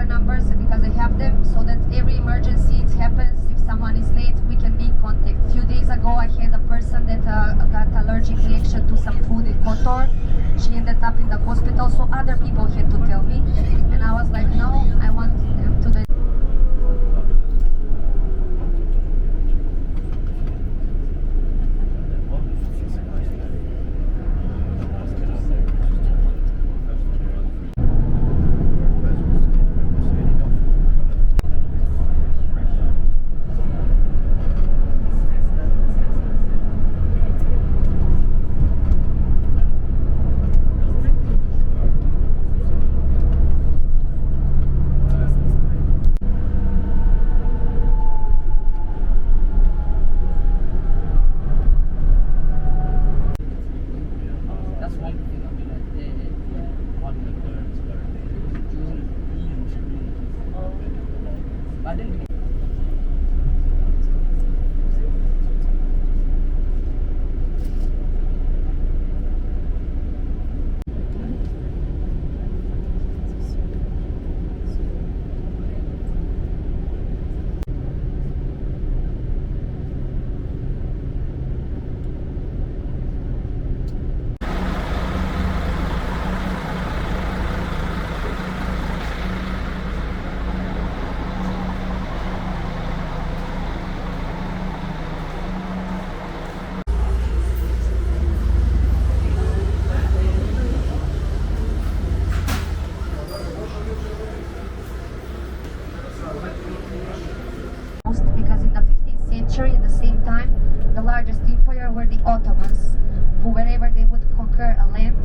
numbers because I have them, so that every emergency it happens, if someone is late, we can be in contact. A few days ago, I had a person that got allergic reaction to some food in Kotor. She ended up in the hospital, so other people had to tell me, and I was like, no, I want them to. At the same time, the largest empire were the Ottomans, who wherever they would conquer a land,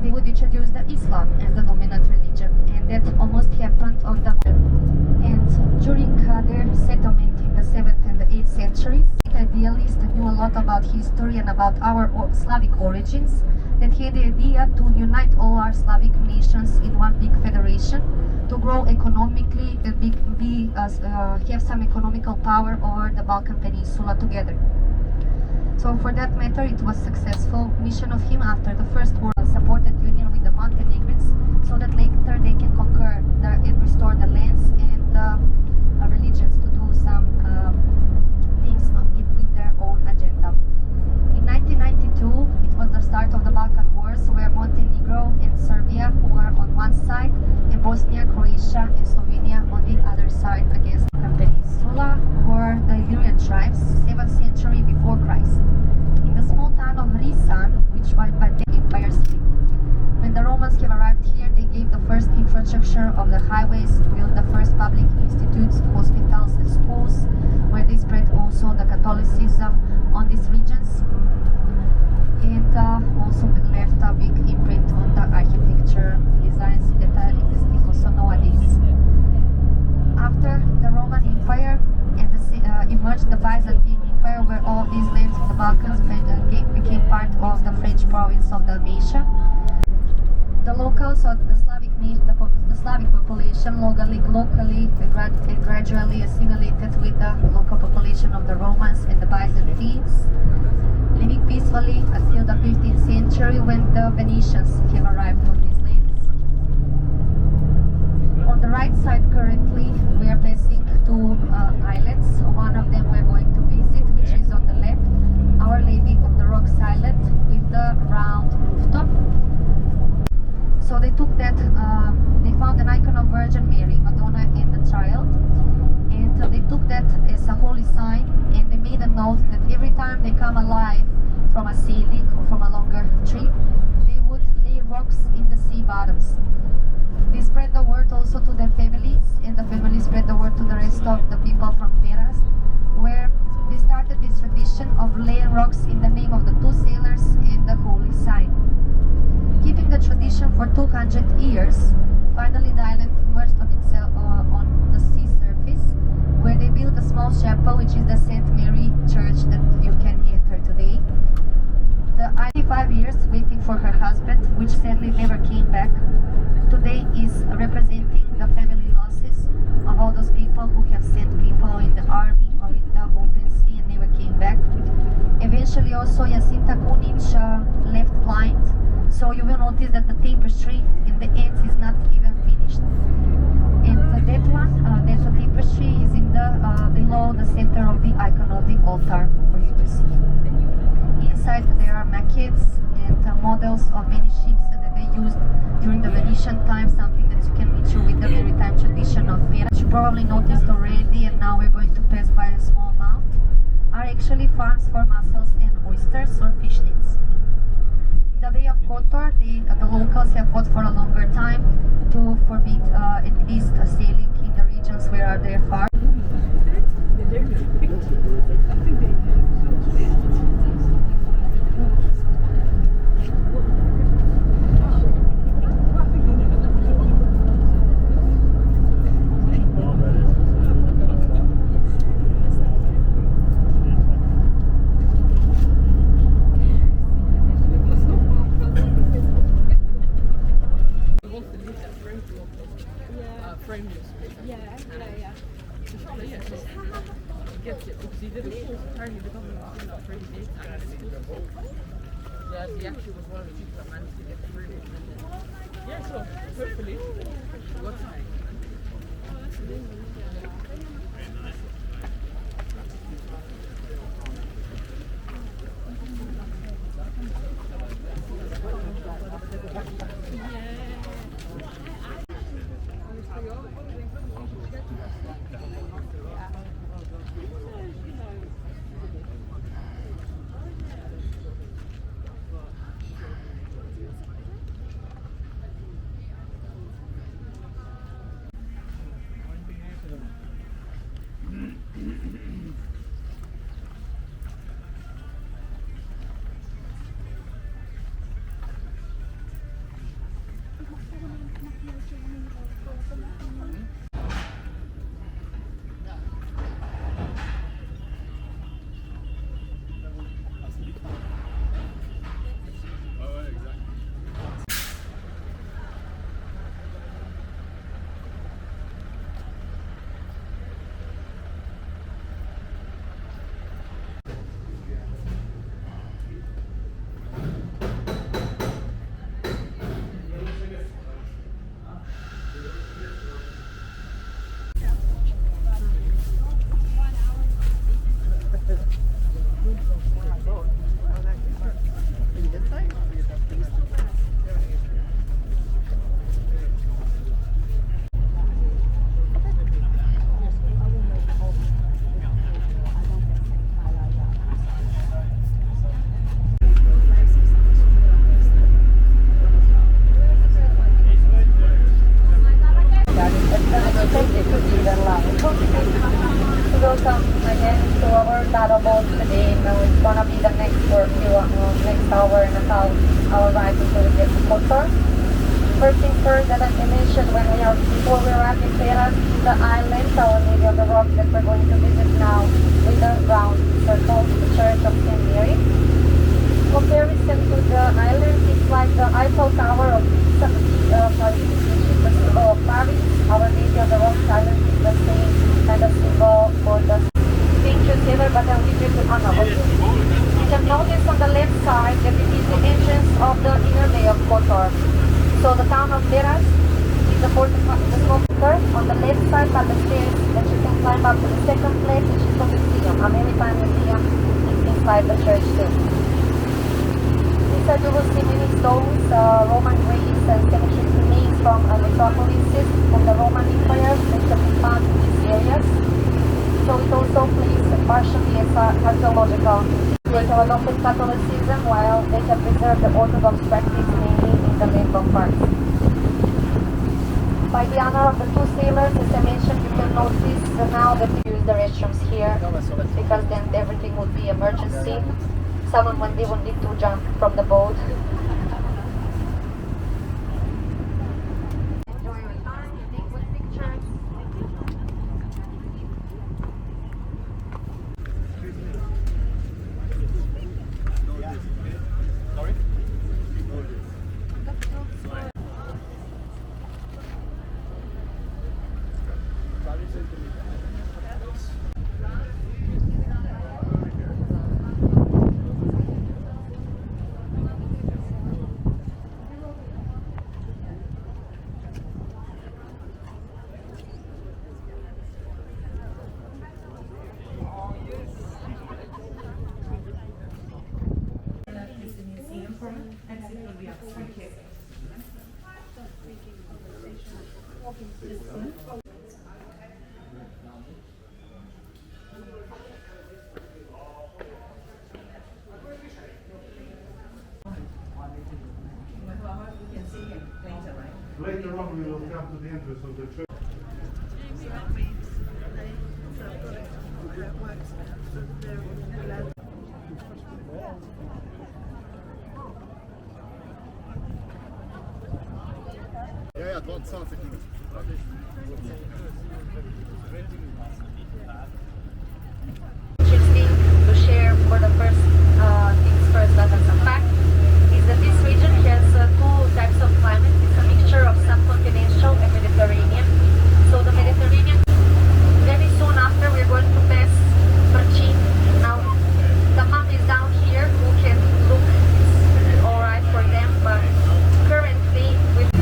they would introduce the Islam as the dominant religion, and that almost happened on the and during their settlement in the 7th and the 8th centuries, the idealist knew a lot about history and about our Slavic origins, that had the idea to unite all our Slavic nations in one big federation, to grow economically and have some economical power over the Balkan Peninsula together. So for that matter, it was successful mission of him after the First War, supported union with the Montenegrins, so that later they can conquer and restore the lands and religions to do some things with their own agenda. In 1992, it was the start of the Balkan Wars, where Montenegro and Serbia were on one side, and Bosnia, Croatia, and Slovenia on the other side against the peninsula were the Illyrian tribes, 7th century before Christ. In the small town of Risan, which was by the Empire split. When the Romans have arrived here, they gave the first infrastructure of the highways, built the first public institutes, hospitals, and schools, where they spread also the Catholicism on these regions. It also left a big imprint on the architecture designs that are existing also nowadays. After the Roman Empire and emerged the Byzantine Empire, where all these lands of the Balkans became part of the French province of Dalmatia. The locals of the Slavic population locally and gradually assimilated with the local population of the Romans and the Byzantines, living peacefully until the 15th century when the Venetians have arrived on these lands. On the right side currently we are passing two islands. One of them we're going to visit, which is on the left, Our Lady of the Rocks Island with the round rooftop. So they took that, they found an icon of Virgin Mary, Madonna and the Child, and they took that as a holy sign, and they made a note that every time they come alive from a sailing or from a longer trip, they would lay rocks in the sea bottoms. They spread the word also to their families, and the families spread the word to the rest of the people from Peras, where they started this tradition of laying rocks in the name of the two sailors and the holy sign. Keeping the tradition for 200 years, finally the island emerged on itself on the sea surface, where they built a small chapel, which is the St. Mary Church that you can enter today. The 95 years waiting for her husband, which sadly never came back, today is representing the family losses of all those people who have sent people in the army or in the open sea and never came back. Eventually also Jacinta Kunic left blind, so you will notice that the tapestry in the ends is not even finished. And icon of the altar for you to see. Inside there are maquettes and models of many ships that they used during the Venetian time, something that you can meet you with the maritime tradition of Pera. You probably noticed already, and now we're going to pass by a small mount, are actually farms for mussels and oysters or fish nets. In the Bay of Kotor, the locals have fought for a longer time to forbid at least sailing in the regions where are their farms. He actually was one of the people that managed to get through it. Yeah, so hopefully, what's that? Oh, that's amazing. Welcome again to our paddle boat today. Now it's gonna be the next next hour and a half our ride until we get to Kotor. First thing first that I mentioned before we arrived in Peras, the island, our lady of the rock that we're going to visit now with the round circle, the Church of St. Mary. Comparison to the island, it's like the Eiffel Tower of Paris. Our lady of the rock island is the same kind of symbol for the pictures here, but I'll give you the You can notice on the left side that it is the entrance of the inner bay of Kotor. So the town of Peras is the small curve. On the left side are the stairs that you can climb up to the second place, which is the museum. A maritime museum is inside the church too. Inside you will see many stones, Roman graves and cemetery remains from metropolises from the Roman Empire that can be found in these areas. So it also plays partially as archaeological. They have adopted Catholicism while they have preserved the Orthodox practice mainly in the Lake parts. By the honor of the two sailors, as I mentioned, you can notice now that we use the restrooms here because then everything would be emergency. Someone when they would need to jump from the boat. Enjoy your time, take good pictures. Sorry? Later on, we will come to the entrance of the church. Ja, 20 Sekunden. Interesting to share for the first things first that as a fact is that this region has two types of climate. It's a mixture of subcontinental and Mediterranean. So the Mediterranean, very soon after we're going to pass Perchin. Now the map is down here. Who can look? It's alright for them, but currently with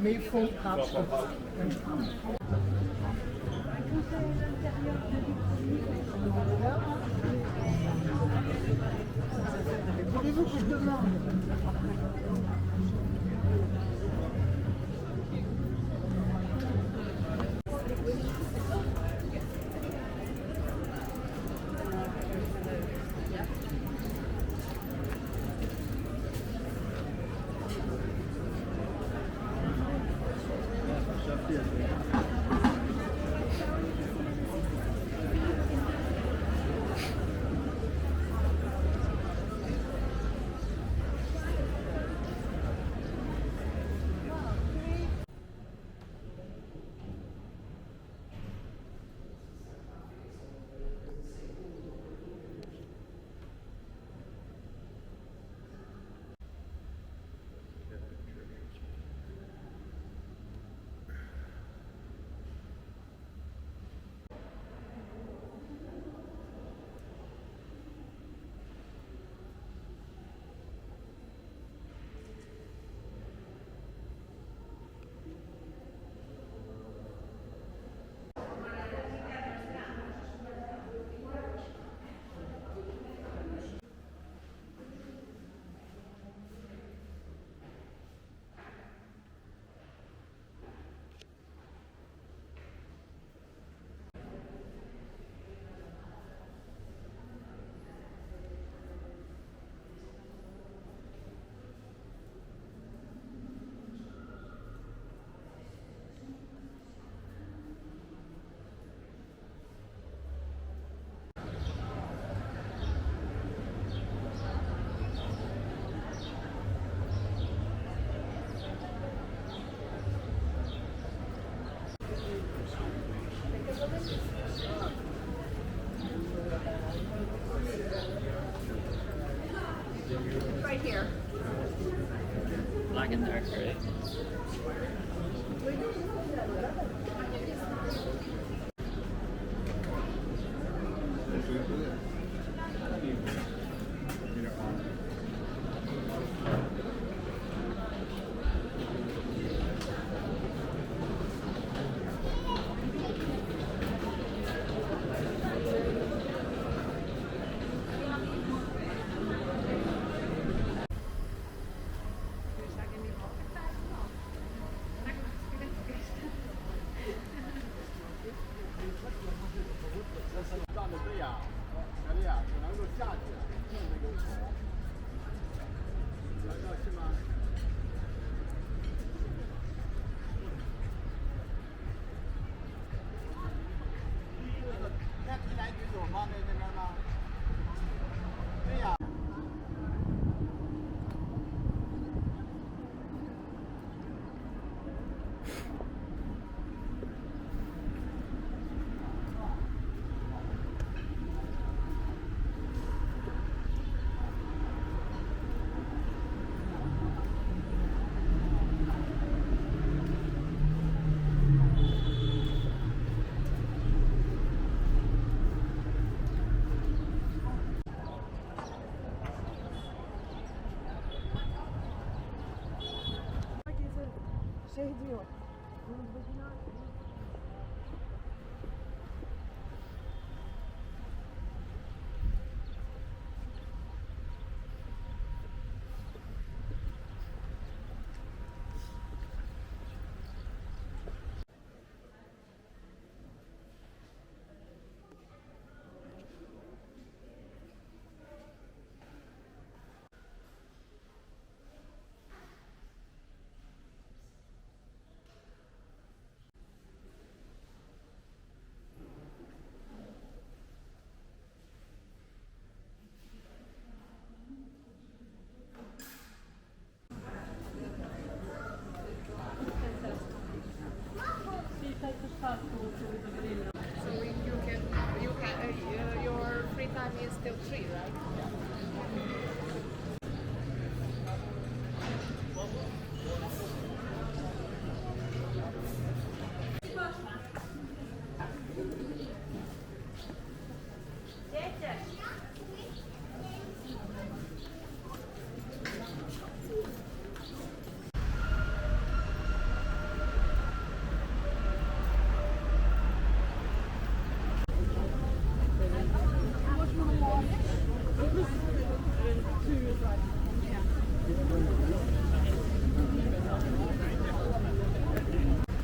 Mais il faut voulez-vous que je demande? Right here. Black and dark, right? Şey diyor. Your free time is till 3, right?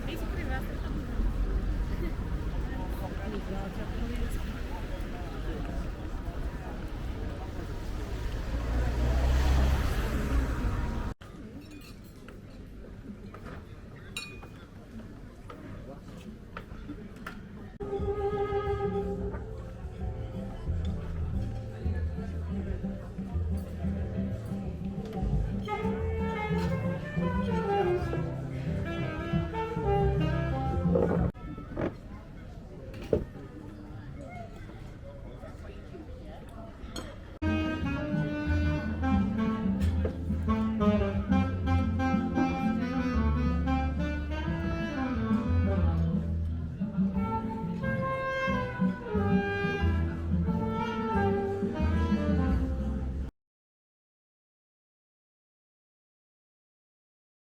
Basically, that's